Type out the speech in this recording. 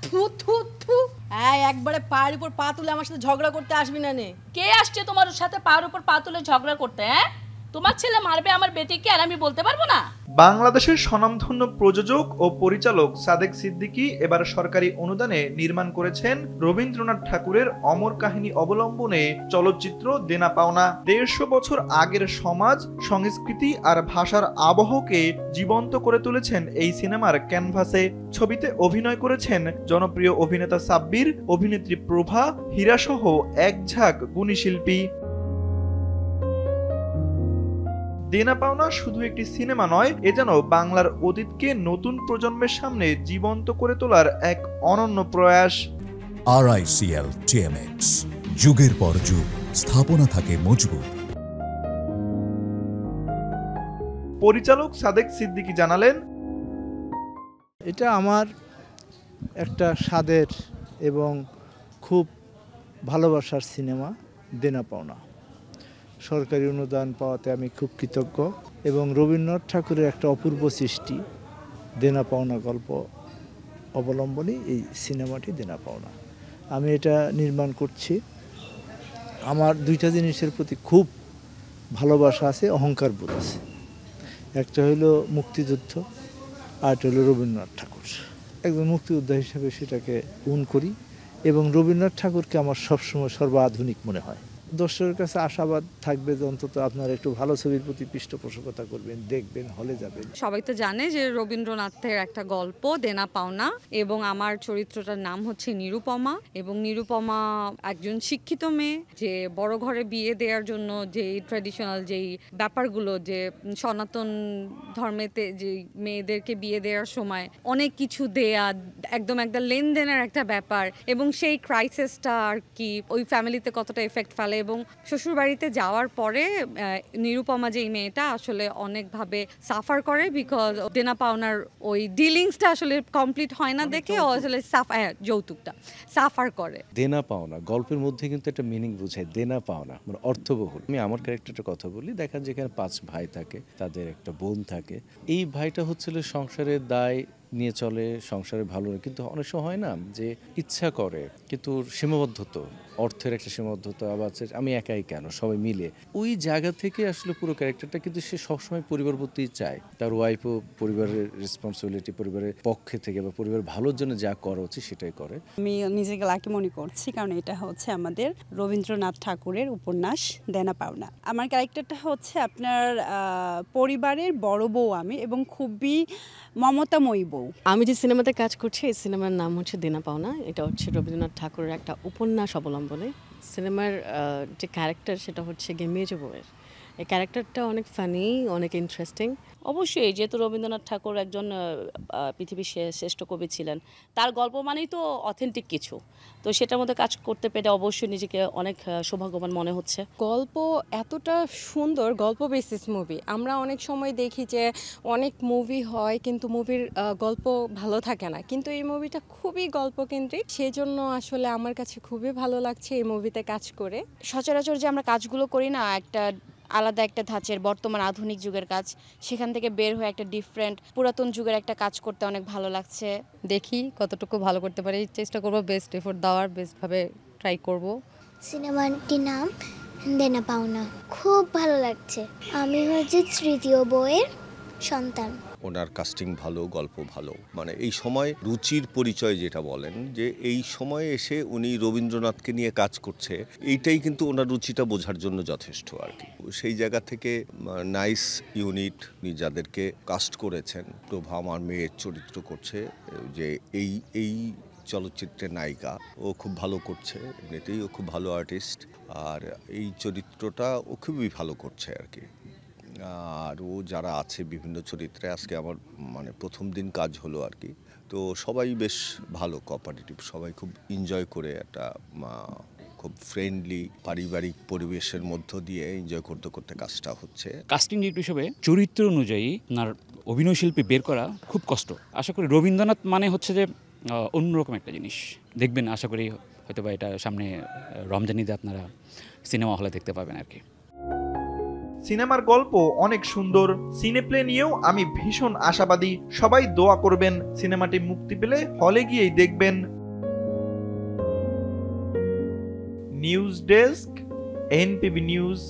থু থু থু। একবারে পায়ের উপর পা তুলে আমার সাথে ঝগড়া করতে আসবি না নে। কে আসছে তোমার সাথে পায়ের উপর পা তুলে ঝগড়া করতে? তোমার ছেলে মারবে আমার বেটিকে আর আমি বলতে পারবো না? বাংলাদেশের স্বনামধন্য প্রযোজক ও পরিচালক সাদেক সিদ্দিকী এবার সরকারি অনুদানে নির্মাণ করেছেন রবীন্দ্রনাথ ঠাকুরের অমর কাহিনী অবলম্বনে চলচ্চিত্র দেনা পাওনা। ১৫০ বছর আগের সমাজ, সংস্কৃতি আর ভাষার আবহকে জীবন্ত করে তুলেছেন এই সিনেমার ক্যানভাসে। ছবিতে অভিনয় করেছেন জনপ্রিয় অভিনেতা সাব্বির, অভিনেত্রী প্রভা, হীরাসহ এক ঝাঁক গুণী শিল্পী। দেনা পাওনা শুধু একটি সিনেমা নয়, এ যেন বাংলার অতীতকে নতুন প্রজন্মের সামনে জীবন্ত করে তোলার এক অনন্য প্রয়াস। RICL TMX, যুগের পর যুগ স্থাপনা থাকে মজবুত। পরিচালক সাদেক সিদ্দিকী জানালেন, এটা আমার একটা স্বাদের এবং খুব ভালোবাসার সিনেমা দেনা পাওনা। সরকারি অনুদান পাওয়াতে আমি খুব কৃতজ্ঞ এবং রবীন্দ্রনাথ ঠাকুরের একটা অপূর্ব সৃষ্টি দেনা পাওনা গল্প অবলম্বনে এই সিনেমাটি দেনা পাওনা। আমি এটা নির্মাণ করছি। আমার দুইটা জিনিসের প্রতি খুব ভালোবাসা আছে, অহংকার বোধ আছে। একটা হলো মুক্তিযুদ্ধ, আরেকটা হলো রবীন্দ্রনাথ ঠাকুর। একজন মুক্তিযোদ্ধা হিসেবে সেটাকে গুণ করি এবং রবীন্দ্রনাথ ঠাকুরকে আমার সবসময় সর্বাধুনিক মনে হয়। দর্শকের কাছে আশাবাদ থাকবে যে অন্তত আপনারা একটু ভালো ছবির প্রতি পৃষ্ঠপোষকতা করবেন, দেখবেন, হলে যাবেন। সবাই তো জানে যে রবীন্দ্রনাথের একটা গল্প দেনা পাওনা, এবং আমার চরিত্রটার নাম হচ্ছে নিরুপমা। এবং নিরুপমা একজন শিক্ষিত মেয়ে, যে বড় ঘরে বিয়ে দেওয়ার জন্য যে ট্র্যাডিশনাল যেই ব্যাপারগুলো, যে সনাতন ধর্মেতে যে মেয়েদেরকে বিয়ে দেওয়ার সময় অনেক কিছু দেয়া, একদম একটা লেনদেনের একটা ব্যাপার, এবং সেই ক্রাইসিসটা আর কি ওই ফ্যামিলিতে কতটা এফেক্ট ফেলে। এবং শ্বশুরবাড়িতে যাওয়ার পরে নিরুপমা যেই মেয়েটা আসলে অনেকভাবে সাফার করে, বিকজ দেনা পাওনার ওই ডিলিংসটা আসলে কমপ্লিট হয় না দেখে ও আসলে যৌতুকটা সাফার করে। দেনা পাওনা গল্পের মধ্যে কিন্তু একটা মিনিং বোঝায়, দেনা পাওনা মানে অর্থবহুল। আমি আমার ক্যারেক্টারটার কথা বলি, দেখেন যেখানে 5 ভাই থাকে, তাদের একটা বোন থাকে। এই ভাইটা হচ্ছিল সংসারের দায় নিয়ে চলে, সংসারে ভালো না, কিন্তু অনেক সময় হয় না যে ইচ্ছা করে কিন্তু সীমাবদ্ধতা, অর্থের একটা সীমাবদ্ধতা, আবার আমি একাই কেন, সবাই মিলে। ওই জায়গা থেকে আসলে পুরো ক্যারেক্টারটা, কিন্তু সে সবসময় পরিবার প্রতিই চায়। তার ওয়াইফও পরিবারের রেসপন্সিবিলিটি, পরিবারের পক্ষে থেকে বা পরিবারের ভালোর জন্য যা করা উচিত সেটাই করে। আমি নিজেকে লাকি মনে করছি, কারণ এটা হচ্ছে আমাদের রবীন্দ্রনাথ ঠাকুরের উপন্যাস দেনা পাওনা। আমার ক্যারেক্টারটা হচ্ছে আপনার পরিবারের বড় বউ আমি, এবং খুবই মমতাময়ী বউ। আমি যে সিনেমাতে কাজ করছি, এই সিনেমার নাম হচ্ছে দেনা পাওনা। এটা হচ্ছে রবীন্দ্রনাথ ঠাকুরের একটা উপন্যাস অবলম্বনে। সিনেমার যে ক্যারেক্টার সেটা হচ্ছে গিয়ে মেজো বউয়ের। এই ক্যারেক্টারটা অনেক ফানি, অনেক ইন্টারেস্টিং। অবশ্যই, যেহেতু রবীন্দ্রনাথ ঠাকুর একজন পৃথিবীর শ্রেষ্ঠ কবি ছিলেন, তার গল্প মানেই তো অথেন্টিক কিছু। তো সেটার মধ্যে কাজ করতে পেরে অবশ্যই নিজেকে অনেক সৌভাগ্যবান মনে হচ্ছে। গল্প এতটা সুন্দর, গল্প বেসিস মুভি। আমরা অনেক সময় দেখি যে অনেক মুভি হয় কিন্তু মুভির গল্প ভালো থাকে না, কিন্তু এই মুভিটা খুবই গল্পকেন্দ্রিক। সেজন্য আসলে আমার কাছে খুবই ভালো লাগছে এই মুভিতে কাজ করে। সচরাচর যে আমরা কাজগুলো করি না, একটা আলাদা একটা ধাঁচের বর্তমান আধুনিক যুগের কাজ, সেখান থেকে বের হয়ে একটা ডিফারেন্ট পুরাতন যুগের একটা কাজ করতে অনেক ভালো লাগছে। দেখি কতটুকু ভালো করতে পারি, চেষ্টা করব বেস্ট এফোর্ট দেওয়ার, বেস্টভাবে ট্রাই করব। সিনেমাটির নাম দেনা পাওনা। খুব ভালো লাগছে। আমি হচ্ছে তৃতীয় বউয়ের সন্তান। ওনার কাস্টিং ভালো, গল্প ভালো, মানে এই সময় রুচির পরিচয় যেটা বলেন, যে এই সময়ে এসে উনি রবীন্দ্রনাথকে নিয়ে কাজ করছে, এইটাই কিন্তু ওনার রুচিটা বোঝার জন্য যথেষ্ট আর কি। সেই জায়গা থেকে নাইস ইউনিট যাদেরকে কাস্ট করেছেন। প্রভা আমার মেয়ের চরিত্র করছে, যে এই চলচ্চিত্রের নায়িকা, ও খুব ভালো করছে, এমনিতেই ও খুব ভালো আর্টিস্ট, আর এই চরিত্রটা ও খুবই ভালো করছে আর কি। আর ও যারা আছে বিভিন্ন চরিত্রে, আজকে আমার মানে প্রথম দিন কাজ হলো আর কি। তো সবাই বেশ ভালো, কোঅপারেটিভ, সবাই খুব এনজয় করে একটা খুব ফ্রেন্ডলি পারিবারিক পরিবেশের মধ্য দিয়ে এনজয় করতে করতে কাজটা হচ্ছে। কাস্টিং ডিরেক্টর হিসেবে চরিত্র অনুযায়ী আপনার অভিনয় শিল্পী বের করা খুব কষ্ট। আশা করি রবীন্দ্রনাথ মানে হচ্ছে যে অন্যরকম একটা জিনিস। দেখবেন, আশা করি হয়তো বা এটা সামনে রমজান ঈদে আপনারা সিনেমা হলে দেখতে পাবেন আর কি। সিনেমার গল্প অনেক সুন্দর। সিনেপ্লে নিয়েও আমি ভীষণ আশাবাদী। সবাই দোয়া করবেন, সিনেমাটি মুক্তি পেলে হলে গিয়েই দেখবেন। News desk, এনপিবি news.